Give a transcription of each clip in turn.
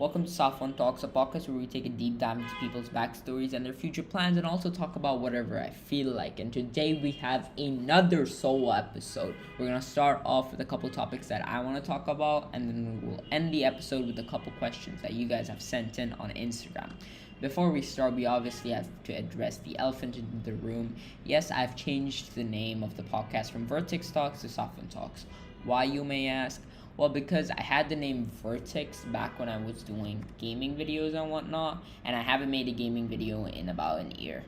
Welcome to Safwan Talks, a podcast where we take a deep dive into people's backstories and their future plans and also talk about whatever I feel like. And today we have another solo episode. We're going to start off with a couple topics that I want to talk about, and then we'll end the episode with a couple questions that you guys have sent in on Instagram. Before we start, we obviously have to address the elephant in the room. Yes, I've changed the name of the podcast from Vertex Talks to Safwan Talks. Why, you may ask? Well, because I had the name Vertex back when I was doing gaming videos and whatnot, and I haven't made a gaming video in about an year.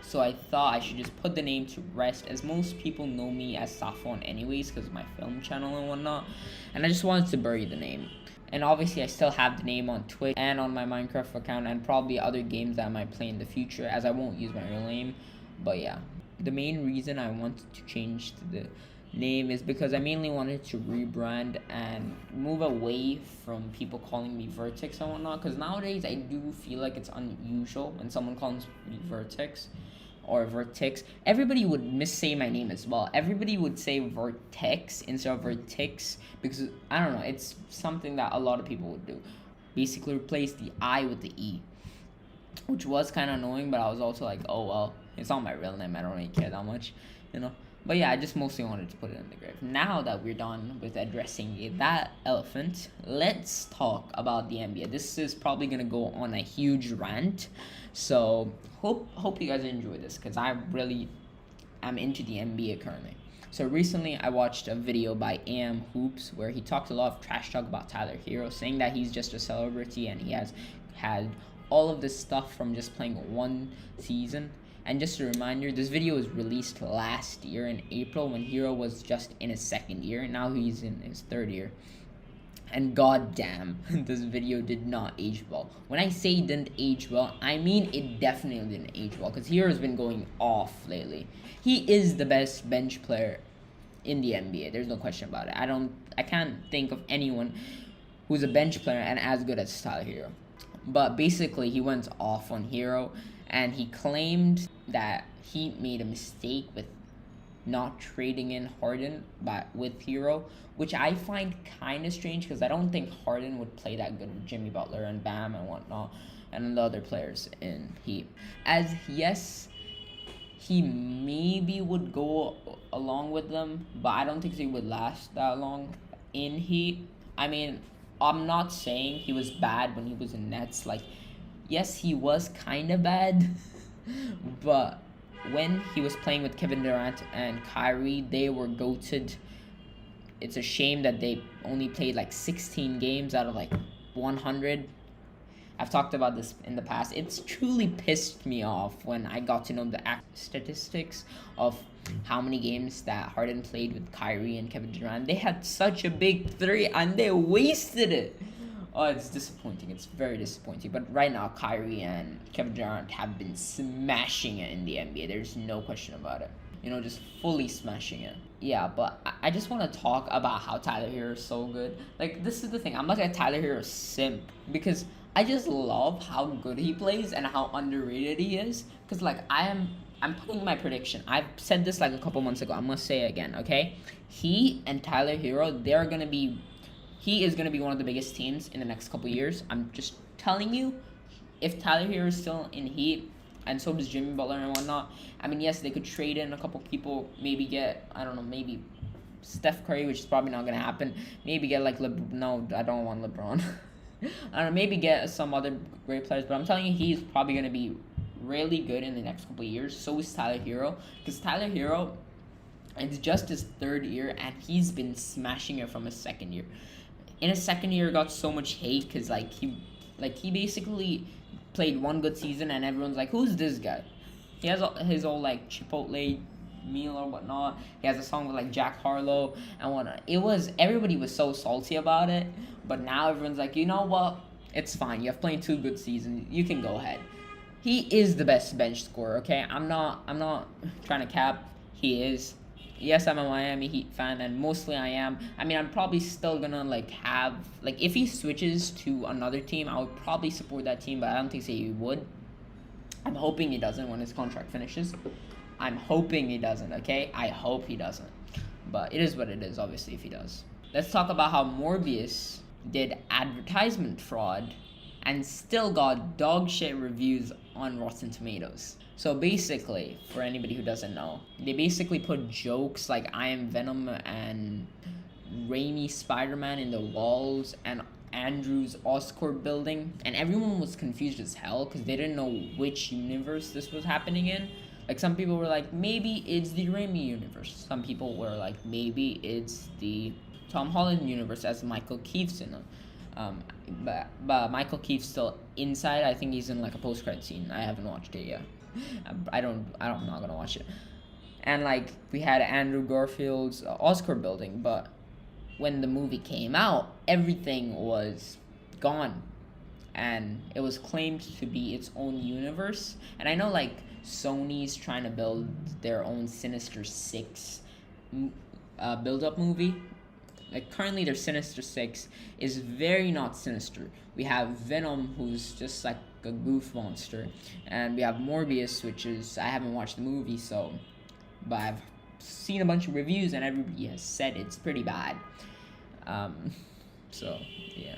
So I thought I should just put the name to rest, as most people know me as Safwan anyways because of my film channel and whatnot, and I just wanted to bury the name. And obviously I still have the name on Twitch and on my Minecraft account and probably other games that I might play in the future, as I won't use my real name. But yeah, the main reason I wanted to change the name is because I mainly wanted to rebrand and move away from people calling me Vertex and whatnot, because nowadays I do feel like it's unusual when someone calls me Vertex or Vertex. Everybody would missay my name as well. Everybody would say Vertex instead of Vertex because, I don't know, it's something that a lot of people would do. Basically replace the I with the E, which was kind of annoying, but I was also like, oh well, it's not my real name, I don't really care that much, you know. But yeah, I just mostly wanted to put it in the grave. Now that we're done with addressing that elephant, let's talk about the NBA. This is probably going to go on a huge rant. So hope you guys enjoy this, because I really am into the NBA currently. So recently I watched a video by AM Hoops where he talked a lot of trash talk about Tyler Hero, saying that he's just a celebrity and he has had all of this stuff from just playing one season. And just a reminder, this video was released last year in April when Hero was just in his second year. Now he's in his third year. And goddamn, this video did not age well. When I say it didn't age well, I mean it definitely didn't age well, because Hero's been going off lately. He is the best bench player in the NBA. There's no question about it. I can't think of anyone who's a bench player and as good as Tyler Hero. But basically, he went off on Hero, and he claimed that he made a mistake with not trading in Harden with Hero, which I find kind of strange because I don't think Harden would play that good with Jimmy Butler and Bam and whatnot and the other players in Heat. As yes, he maybe would go along with them, but I don't think he would last that long in Heat. I mean, I'm not saying he was bad when he was in Nets. Like, yes, he was kind of bad, but when he was playing with Kevin Durant and Kyrie, they were goated. It's a shame that they only played like 16 games out of like 100. I've talked about this in the past. It's truly pissed me off when I got to know the statistics of how many games that Harden played with Kyrie and Kevin Durant. They had such a big three and they wasted it. Oh, it's disappointing. It's very disappointing. But right now, Kyrie and Kevin Durant have been smashing it in the NBA. There's no question about it. You know, just fully smashing it. Yeah, but I just want to talk about how Tyler Hero is so good. Like, this is the thing. I'm like a Tyler Hero simp because I just love how good he plays and how underrated he is. Because, like, I'm putting my prediction. I've said this like a couple months ago. I'm going to say it again, okay? He and Tyler Hero, he is going to be one of the biggest teams in the next couple years. I'm just telling you, if Tyler Hero is still in Heat, and so does Jimmy Butler and whatnot, I mean, yes, they could trade in a couple people, maybe get, I don't know, maybe Steph Curry, which is probably not going to happen. Maybe get like no, I don't want LeBron. I don't know, maybe get some other great players, but I'm telling you, he's probably going to be really good in the next couple of years. So is Tyler Hero, because Tyler Hero, it's just his third year, and he's been smashing it from his second year. In his second year, got so much hate because he basically played one good season, and everyone's like, who's this guy? He has his old like Chipotle meal or whatnot. He has a song with like Jack Harlow and whatnot. Everybody was so salty about it, but now everyone's like, you know what? It's fine. You have played 2 good seasons. You can go ahead. He is the best bench scorer. Okay, I'm not trying to cap. He is. Yes, I'm a Miami Heat fan, and mostly I am. I mean, I'm probably still gonna if he switches to another team, I would probably support that team, but I don't think he would. I'm hoping he doesn't when his contract finishes. I'm hoping he doesn't, okay? I hope he doesn't. But it is what it is, obviously, if he does. Let's talk about how Morbius did advertisement fraud and still got dog shit reviews on Rotten Tomatoes. So basically, for anybody who doesn't know, they basically put jokes like I Am Venom and Raimi Spider-Man in the walls and Andrew's Oscorp building, and everyone was confused as hell because they didn't know which universe this was happening in. Like, some people were like, maybe it's the Raimi universe. Some people were like, maybe it's the Tom Holland universe, as Michael Keith's in them. But Michael Keith's still inside. I think he's in like a post-credit scene. I haven't watched it yet. I'm not gonna watch it. And like, we had Andrew Garfield's Oscar building, but when the movie came out, everything was gone, and it was claimed to be its own universe. And I know like Sony's trying to build their own Sinister Six build-up movie. Like, currently their Sinister Six is very not sinister. We have Venom, who's just like a goof monster, and we have Morbius, which is, I haven't watched the movie, so, but I've seen a bunch of reviews and everybody has said it's pretty bad. So yeah,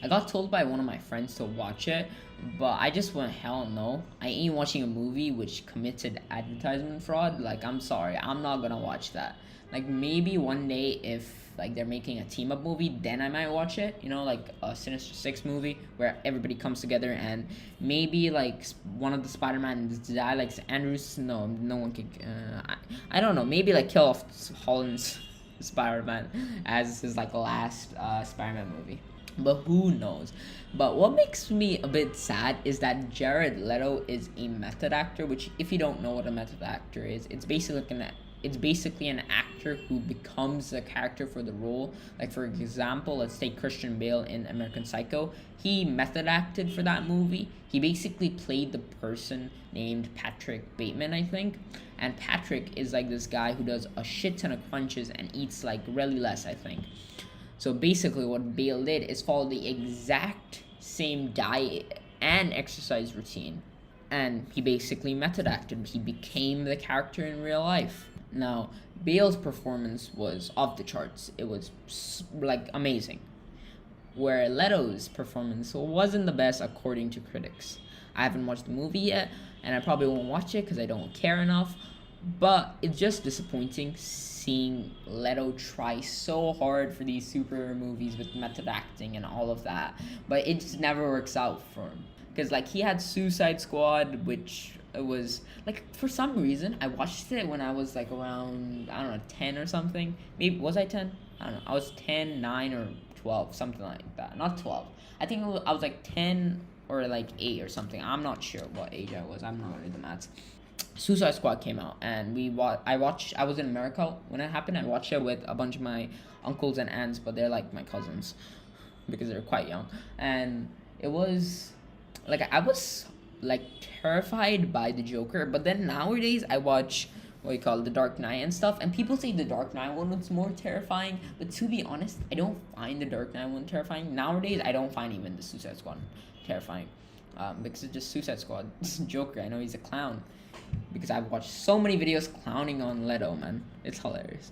I got told by one of my friends to watch it, but I just went, hell no, I ain't watching a movie which committed advertisement fraud. Like, I'm sorry, I'm not gonna watch that. Like, maybe one day if like they're making a team up movie, then I might watch it, you know, like a Sinister Six movie where everybody comes together, and maybe like one of the Spider-Man die, like Andrews. No one can. I don't know. Maybe like kill off Holland's Spider-Man as his like last Spider-Man movie. But who knows? But what makes me a bit sad is that Jared Leto is a method actor, which, if you don't know what a method actor is, it's basically an actor who becomes a character for the role. Like, for example, let's take Christian Bale in American Psycho. He method acted for that movie. He basically played the person named Patrick Bateman, I think. And Patrick is like this guy who does a shit ton of crunches and eats like really less, I think. So basically what Bale did is follow the exact same diet and exercise routine, and he basically method acted. He became the character in real life. Now, Bale's performance was off the charts. It was like amazing, where Leto's performance wasn't the best according to critics. I haven't watched the movie yet, and I probably won't watch it because I don't care enough, but it's just disappointing seeing Leto try so hard for these superhero movies with method acting and all of that, but it just never works out for him. Because like, he had Suicide Squad, which was like, for some reason I watched it when I was like around, I don't know, 10 or something. Maybe was I 10? I don't know. I was 10, 9, or 12, something like that. Not 12. I think I was like 10 or like 8 or something. I'm not sure what age I was. I'm not really the maths. Suicide Squad came out, and I was in America when it happened. I watched it with a bunch of my uncles and aunts, but they're like my cousins because they're quite young. And it was like, I was like terrified by the Joker, but then nowadays I watch The Dark Knight and stuff, and people say the Dark Knight one was more terrifying, but to be honest, I don't find the Dark Knight one terrifying. Nowadays, I don't find even the Suicide Squad terrifying, because it's just Suicide Squad. Joker, I know he's a clown, because I've watched so many videos clowning on Leto, man. It's hilarious.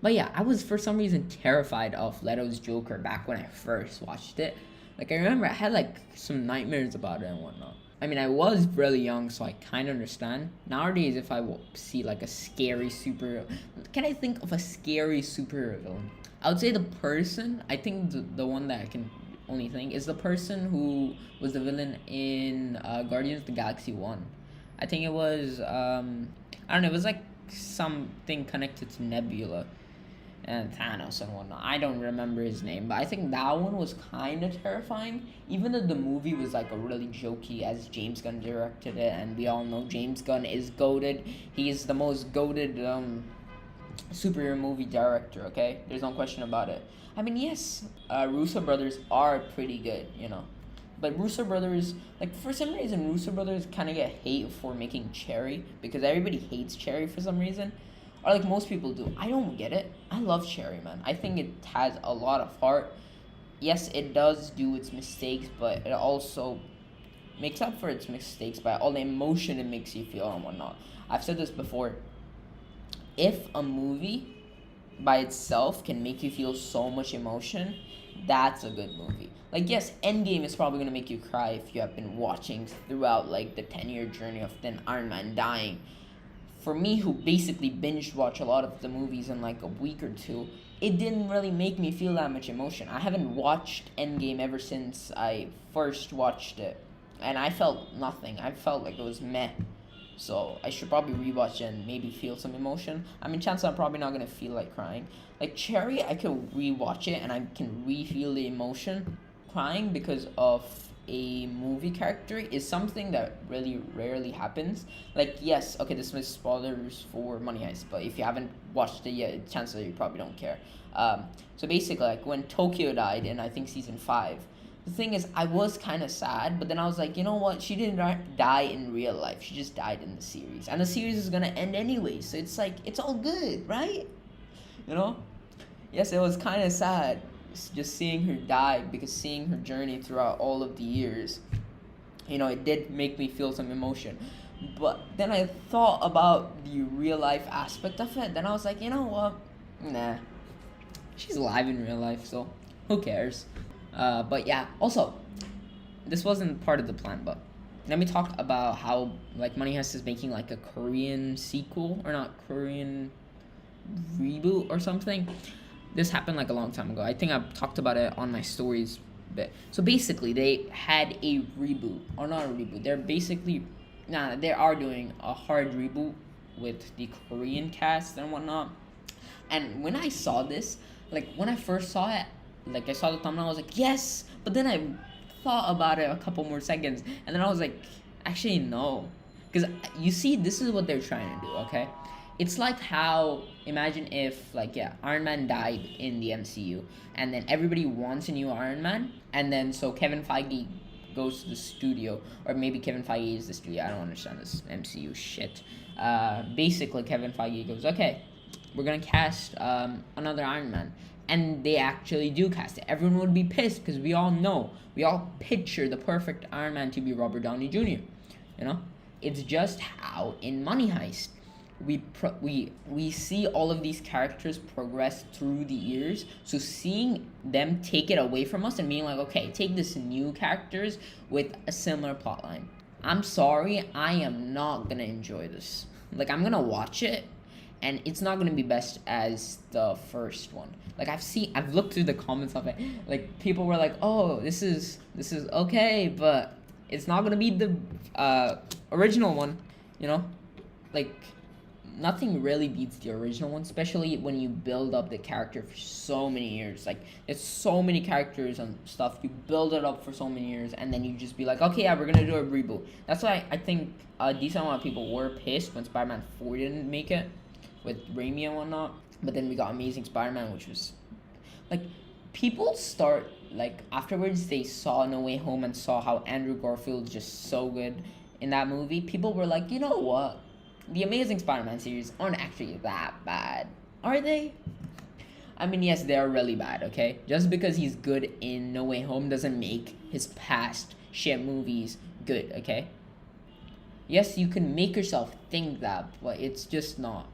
But yeah, I was for some reason terrified of Leto's Joker back when I first watched it. Like, I remember I had like some nightmares about it and whatnot. I mean, I was really young, so I kind of understand. Nowadays, if I see like a scary superhero, can I think of a scary superhero villain? I would say the person, I think the one that I can only think is the person who was the villain in Guardians of the Galaxy 1. I think it was, I don't know, it was like something connected to Nebula and Thanos and whatnot. I don't remember his name, but I think that one was kind of terrifying, even though the movie was like a really jokey, as James Gunn directed it, and we all know James Gunn is goated. He is the most goated superhero movie director, okay? There's no question about it. I mean, yes, Russo brothers are pretty good, you know. But Russo brothers, like, for some reason, Russo brothers kind of get hate for making Cherry, because everybody hates Cherry for some reason. Or, like, most people do. I don't get it. I love Cherry, man. I think it has a lot of heart. Yes, it does do its mistakes, but it also makes up for its mistakes by all the emotion it makes you feel and whatnot. I've said this before. If a movie by itself can make you feel so much emotion, That's a good movie. Like, yes, Endgame is probably gonna make you cry if you have been watching throughout like the 10-year journey of then Iron Man dying. For me, who basically binge watch a lot of the movies in like a week or two, it didn't really make me feel that much emotion. I haven't watched Endgame ever since I first watched it, and I felt nothing. I felt like it was meh. So I should probably rewatch it and maybe feel some emotion. I mean, chances I'm probably not gonna feel like crying. Like Cherry, I could rewatch it and I can re-feel the emotion. Crying because of a movie character is something that really rarely happens. Like, yes, okay, this is spoilers for Money Heist, but if you haven't watched it yet, chances are you probably don't care. So basically, like when Tokyo died in I think season 5, the thing is, I was kind of sad, but then I was like, you know what? She didn't die in real life. She just died in the series. And the series is going to end anyway. So it's like, it's all good, right? You know? Yes, it was kind of sad just seeing her die, because seeing her journey throughout all of the years, you know, it did make me feel some emotion. But then I thought about the real life aspect of it. Then I was like, you know what? Nah. She's alive in real life, so who cares? But yeah, also, this wasn't part of the plan, but let me talk about how like Money Heist is making like a Korean sequel, or not Korean reboot or something. This happened like a long time ago. I think I've talked about it on my stories bit. So basically, they had a reboot, or not a reboot. They are doing a hard reboot with the Korean cast and whatnot. And when I saw this, like when I first saw it, like I saw the thumbnail, I was like, yes. But then I thought about it a couple more seconds, and then I was like, actually no, because you see, this is what they're trying to do. Okay, it's like how, imagine if like, yeah, Iron Man died in the MCU, and then everybody wants a new Iron Man, and then so Kevin Feige goes to the studio, or maybe Kevin Feige is the studio. I don't understand this MCU shit. Basically, Kevin Feige goes, okay, we're gonna cast another Iron Man. And they actually do cast it. Everyone would be pissed because we all picture the perfect Iron Man to be Robert Downey Jr. You know, it's just how in Money Heist we see all of these characters progress through the years. So seeing them take it away from us and being like, okay, take this new characters with a similar plotline. I'm sorry, I am not gonna enjoy this. Like, I'm gonna watch it, and it's not gonna be best as the first one. Like, I've looked through the comments of it. Like, people were like, "Oh, this is okay, but it's not gonna be the original one." You know, like nothing really beats the original one, especially when you build up the character for so many years. Like, it's so many characters and stuff. You build it up for so many years, and then you just be like, "Okay, yeah, we're gonna do a reboot." That's why I think a decent amount of people were pissed when Spider-Man 4 didn't make it with Raimi and whatnot. But then we got Amazing Spider-Man, which was like, people start like afterwards they saw No Way Home and saw how Andrew Garfield's just so good in that movie. People were like, you know what? The Amazing Spider-Man series aren't actually that bad, are they? I mean, yes, they're really bad, okay? Just because he's good in No Way Home doesn't make his past shit movies good, okay? Yes, you can make yourself think that, but it's just not.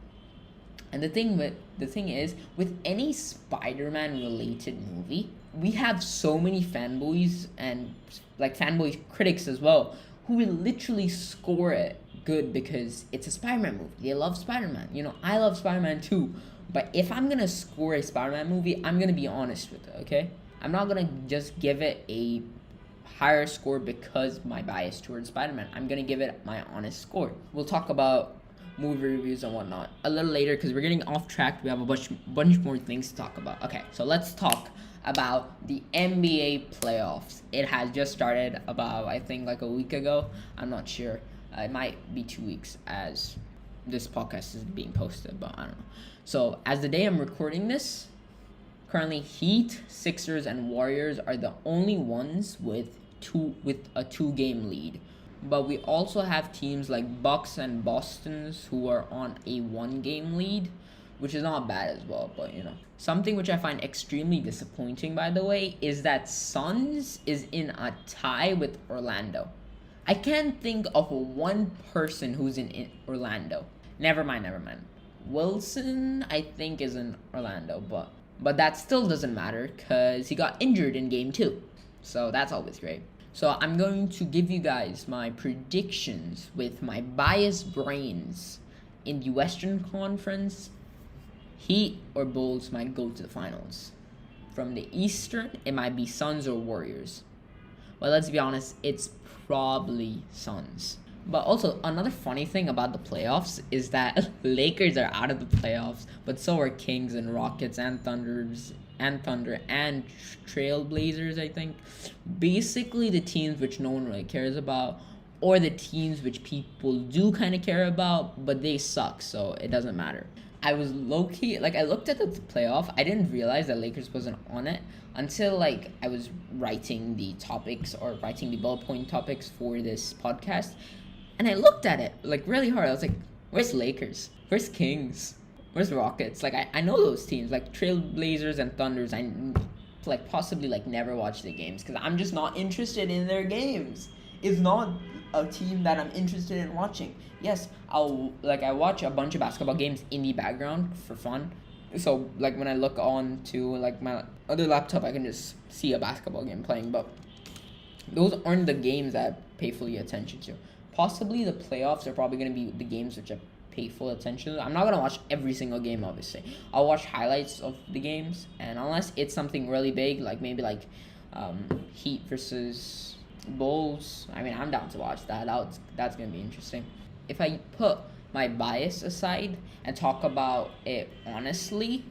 And the thing is, with any Spider-Man related movie, we have so many fanboys and like fanboy critics as well, who will literally score it good because it's a Spider-Man movie. They love Spider-Man. You know, I love Spider-Man too. But if I'm gonna score a Spider-Man movie, I'm gonna be honest with it, okay? I'm not gonna just give it a higher score because my bias towards Spider-Man. I'm gonna give it my honest score. We'll talk about movie reviews and whatnot a little later because we're getting off track. We have a bunch more things to talk about. Okay, so let's talk about the NBA playoffs. It has just started about, I think, like a week ago. I'm not sure. It might be 2 weeks as this podcast is being posted, but I don't know. So as the day I'm recording this, currently Heat, Sixers, and Warriors are the only ones with a 2-game lead. But we also have teams like Bucks and Boston's who are on a 1-game lead, which is not bad as well, but you know. Something which I find extremely disappointing, by the way, is that Suns is in a tie with Orlando. I can't think of one person who's in Orlando. Never mind. Wilson, I think, is in Orlando, but But that still doesn't matter because he got injured in game 2. So that's always great. So I'm going to give you guys my predictions with my biased brains. In the Western Conference, Heat or Bulls might go to the finals. From the Eastern, it might be Suns or Warriors. Well, let's be honest, it's probably Suns. But also, another funny thing about the playoffs is that Lakers are out of the playoffs, but so are Kings and Rockets and Thunder and Trailblazers, I think. Basically, the teams which no one really cares about, or the teams which people do kind of care about, but they suck, so it doesn't matter. I was low-key, I looked at the playoff. I didn't realize that Lakers wasn't on it until, I was writing the topics or writing the bullet point topics for this podcast. And I looked at it, really hard. I was like, where's Lakers? Where's Kings? Where's Rockets? I know those teams, Trailblazers and Thunders. I, possibly, never watch the games because I'm just not interested in their games. It's not a team that I'm interested in watching. Yes, I watch a bunch of basketball games in the background for fun. So, when I look on to, my other laptop, I can just see a basketball game playing. But those aren't the games that I pay fully attention to. Possibly the playoffs are probably going to be the games which I pay full attention to. I'm not going to watch every single game, obviously. I'll watch highlights of the games. And unless it's something really big, maybe Heat versus Bulls, I'm down to watch that. That's going to be interesting. If I put my bias aside and talk about it honestly,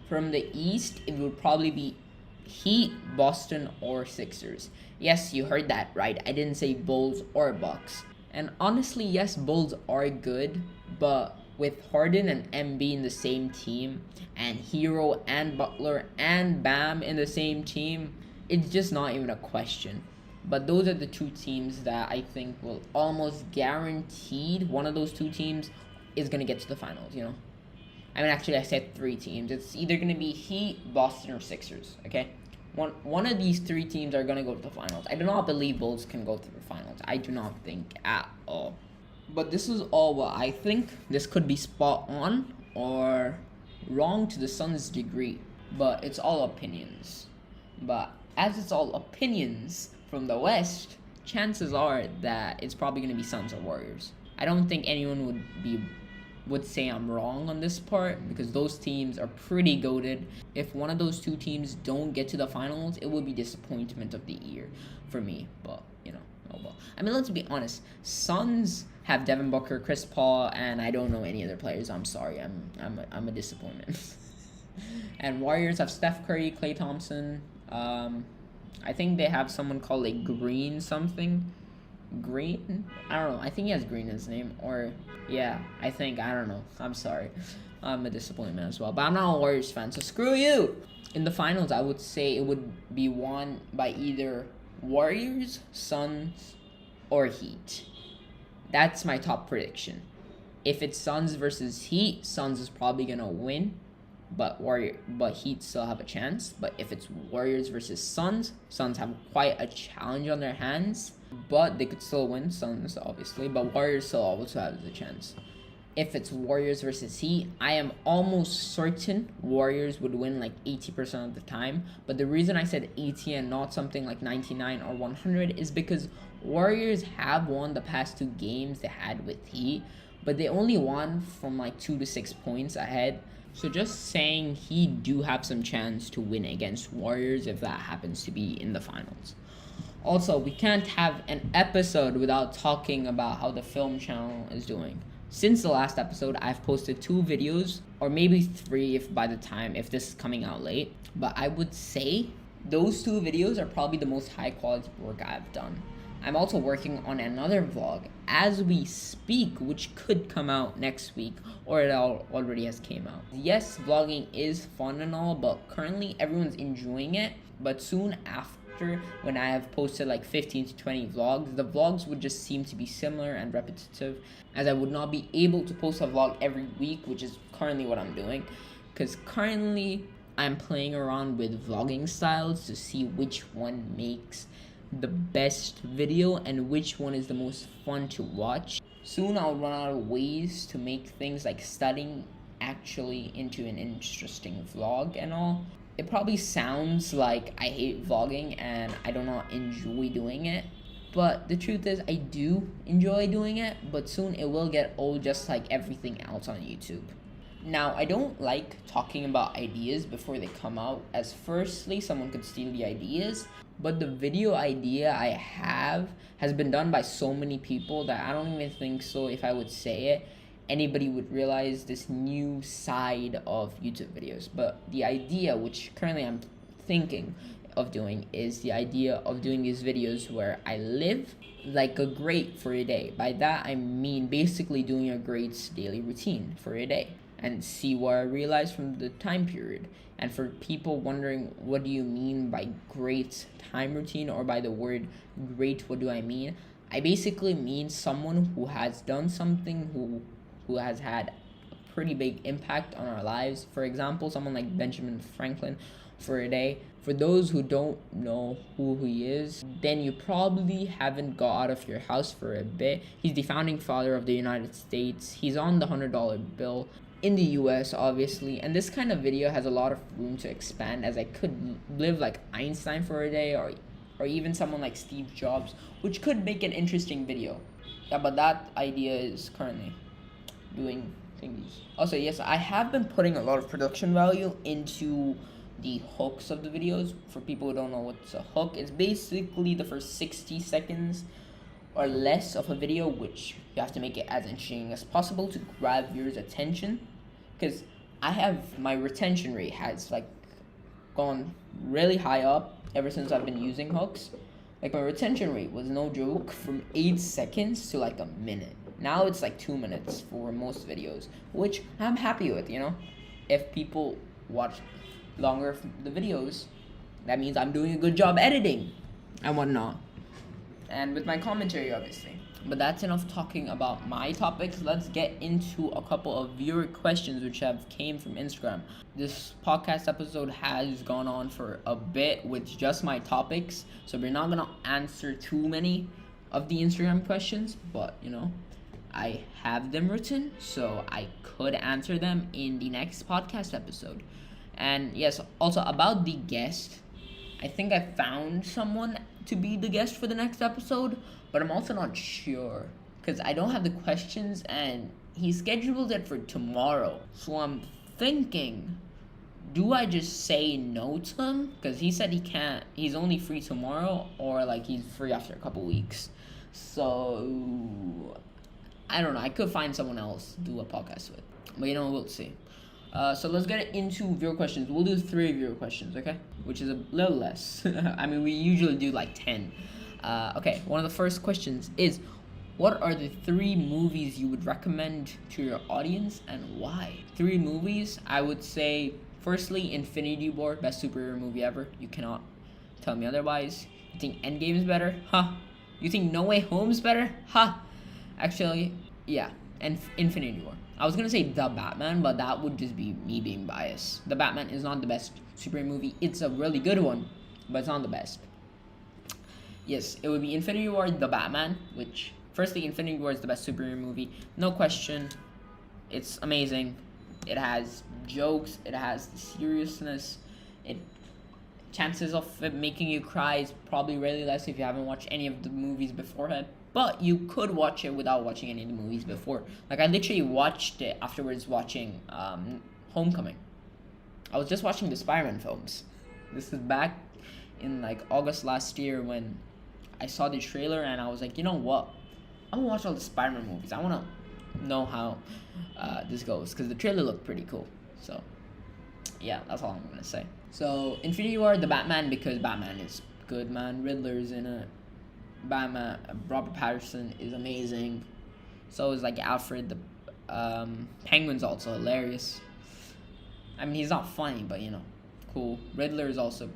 from the East, it would probably be Heat, Boston, or Sixers. Yes, you heard that right. I didn't say Bulls or Bucks. And honestly, yes, Bulls are good, but with Harden and MB in the same team, and Hero and Butler and Bam in the same team, it's just not even a question. But those are the two teams that I think will almost guaranteed one of those two teams is going to get to the finals, Actually, I said 3 teams. It's either going to be Heat, Boston, or Sixers, okay? One of these 3 teams are going to go to the finals. I do not believe Bulls can go to the finals. I do not think at all. But this is all what I think. This could be spot on or wrong to the Suns' degree. But it's all opinions. But as it's all opinions from the West, chances are that it's probably going to be Suns or Warriors. I don't think anyone would say I'm wrong on this part because those teams are pretty goated. If one of those 2 teams don't get to the finals, it will be disappointment of the year for me. But, oh well. Let's be honest. Suns have Devin Booker, Chris Paul, and I don't know any other players. I'm sorry. I'm a disappointment. And Warriors have Steph Curry, Klay Thompson. I think they have someone called Green something. Green? I don't know. I think he has Green in his name. Or, yeah, I don't know. I'm sorry. I'm a disappointment as well. But I'm not a Warriors fan, so screw you! In the finals, I would say it would be won by either Warriors, Suns, or Heat. That's my top prediction. If it's Suns versus Heat, Suns is probably going to win. But Heat still have a chance. But if it's Warriors versus Suns, Suns have quite a challenge on their hands. But they could still win, Suns obviously. But Warriors still also have the chance. If it's Warriors versus Heat, I am almost certain Warriors would win 80% of the time. But the reason I said 80 and not something like 99 or 100 is because Warriors have won the past 2 games they had with Heat. But they only won from 2 to 6 points ahead. So just saying he do have some chance to win against Warriors if that happens to be in the finals. Also, we can't have an episode without talking about how the film channel is doing. Since the last episode, I've posted 2 videos, or maybe 3 if this is coming out late. But I would say those 2 videos are probably the most high quality work I've done. I'm also working on another vlog as we speak, which could come out next week, or it already has came out. Yes, vlogging is fun and all, but currently everyone's enjoying it. But soon after, when I have posted 15 to 20 vlogs, the vlogs would just seem to be similar and repetitive, as I would not be able to post a vlog every week, which is currently what I'm doing. Because currently, I'm playing around with vlogging styles to see which one makes the best video and which one is the most fun to watch. Soon I'll run out of ways to make things like studying actually into an interesting vlog and all. It probably sounds like I hate vlogging and I do not enjoy doing it. But the truth is, I do enjoy doing it, but soon it will get old just like everything else on YouTube. Now, I don't like talking about ideas before they come out, as firstly, someone could steal the ideas, but the video idea I have has been done by so many people that I don't even think so if I would say it, anybody would realize this new side of YouTube videos. But the idea, which currently I'm thinking of doing, is the idea of doing these videos where I live like a great for a day. By that I mean basically doing a great's daily routine for a day and see what I realize from the time period. And for people wondering what do you mean by great time routine, or by the word great, what do I mean? I basically mean someone who has done something who has had a pretty big impact on our lives. For example, someone like Benjamin Franklin for a day. For those who don't know who he is, then you probably haven't got out of your house for a bit. He's the founding father of the United States. He's on the $100 bill in the US, obviously, and this kind of video has a lot of room to expand, as I could live like Einstein for a day, or even someone like Steve Jobs, which could make an interesting video. Yeah, but that idea is currently doing thingies. Also, yes, I have been putting a lot of production value into the hooks of the videos. For people who don't know what's a hook, it's basically the first 60 seconds or less of a video, which you have to make it as interesting as possible to grab viewers' attention. Because my retention rate has like gone really high up ever since I've been using hooks. Like, my retention rate was no joke from 8 seconds to like a minute. Now it's like 2 minutes for most videos, which I'm happy with, you know. If people watch longer the videos, that means I'm doing a good job editing and whatnot, and with my commentary, obviously. But that's enough talking about my topics. Let's get into a couple of viewer questions which have came from Instagram. This podcast episode has gone on for a bit with just my topics, so we're not gonna answer too many of the Instagram questions, but you know, I have them written, so I could answer them in the next podcast episode. And yes, also about the guest, I think I found someone to be the guest for the next episode, but I'm also not sure because I don't have the questions and he scheduled it for tomorrow. So I'm thinking, do I just say no to him? Because he said he can't, he's only free tomorrow, or like he's free after a couple weeks. So I don't know, I could find someone else to do a podcast with, but you know, we'll see. So let's get into viewer questions. We'll do 3 viewer questions, okay? Which is a little less. I mean, we usually do like 10. Okay, one of the first questions is, what are the 3 movies you would recommend to your audience and why? 3 movies, I would say, firstly, Infinity War, best superhero movie ever. You cannot tell me otherwise. You think Endgame is better? Huh? You think No Way Home's better? Huh? Actually, yeah, and Infinity War. I was gonna say The Batman, but that would just be me being biased. The Batman is not the best superhero movie. It's a really good one, but it's not the best. Yes, it would be Infinity War, The Batman, which, firstly, Infinity War is the best superhero movie. No question. It's amazing. It has jokes. It has seriousness. Chances of it making you cry is probably really less if you haven't watched any of the movies beforehand. But you could watch it without watching any of the movies before. Like, I literally watched it afterwards watching Homecoming. I was just watching the Spider-Man films. This is back in like August last year when I saw the trailer and I was like, you know what? I'm gonna watch all the Spider-Man movies. I wanna know how this goes, because the trailer looked pretty cool. So yeah, that's all I'm gonna say. So Infinity War, The Batman, because Batman is good, man. Riddler's in it. Batman, Robert Pattinson is amazing. So is like Alfred. The Penguin's also hilarious. I mean, he's not funny, but you know, cool. Riddler is also.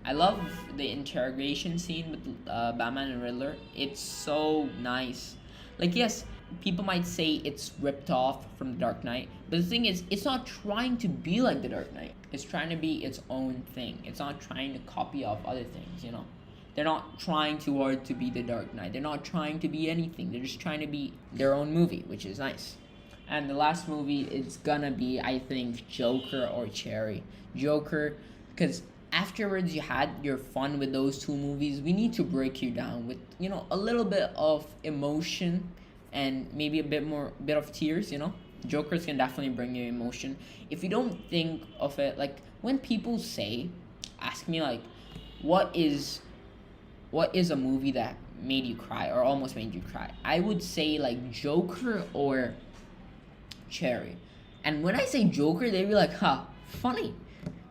I love the interrogation scene with Batman and Riddler. It's so nice. Like, yes, people might say it's ripped off from The Dark Knight, but the thing is, it's not trying to be like The Dark Knight. It's trying to be its own thing. It's not trying to copy off other things, you know. They're not trying too hard to be The Dark Knight. They're not trying to be anything. They're just trying to be their own movie, which is nice. And the last movie is gonna be, I think, Joker or Cherry. Joker, because afterwards you had your fun with those two movies. We need to break you down with, a little bit of emotion and maybe a bit of tears. Jokers can definitely bring you emotion. If you don't think of it, like when people ask me like, what is a movie that made you cry or almost made you cry, I would say like Joker or Cherry. And when I say Joker, they'd be like, funny,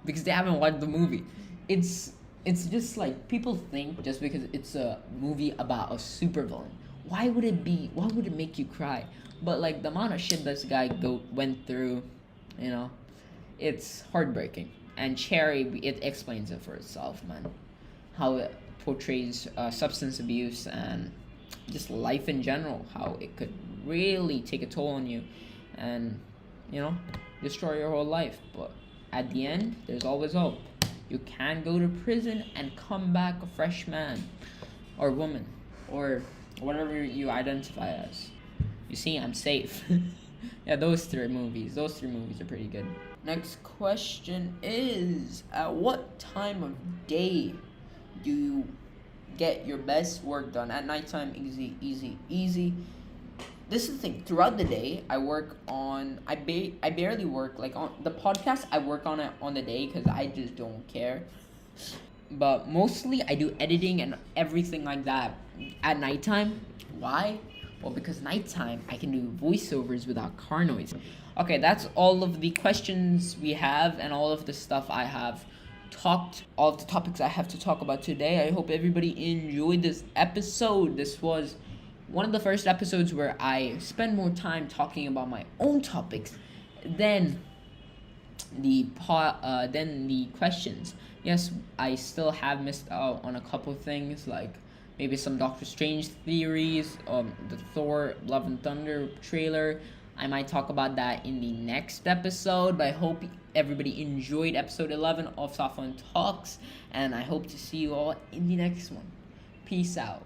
because they haven't watched the movie. It's just like, people think just because it's a movie about a supervillain, why would it make you cry? But like the amount of shit this guy went through, it's heartbreaking. And Cherry, it explains it for itself, man. How it portrays substance abuse and just life in general, how it could really take a toll on you and, destroy your whole life. But at the end, there's always hope. You can go to prison and come back a fresh man or woman or whatever you identify as. You see, I'm safe. Yeah, those three movies are pretty good. Next question is, at what time of day do you get your best work done? At nighttime, easy. This is the thing. Throughout the day, I work on. I barely work like on the podcast. I work on it on the day because I just don't care. But mostly, I do editing and everything like that at nighttime. Why? Well, because nighttime I can do voiceovers without car noise. Okay, that's all of the questions we have and all of the stuff I have talked, all of the topics I have to talk about today. I hope everybody enjoyed this episode. This was one of the first episodes where I spend more time talking about my own topics than the questions. Yes, I still have missed out on a couple things, like maybe some Doctor Strange theories, the Thor Love and Thunder trailer. I might talk about that in the next episode, but I hope everybody enjoyed episode 11 of Safwan Talks, and I hope to see you all in the next one. Peace out.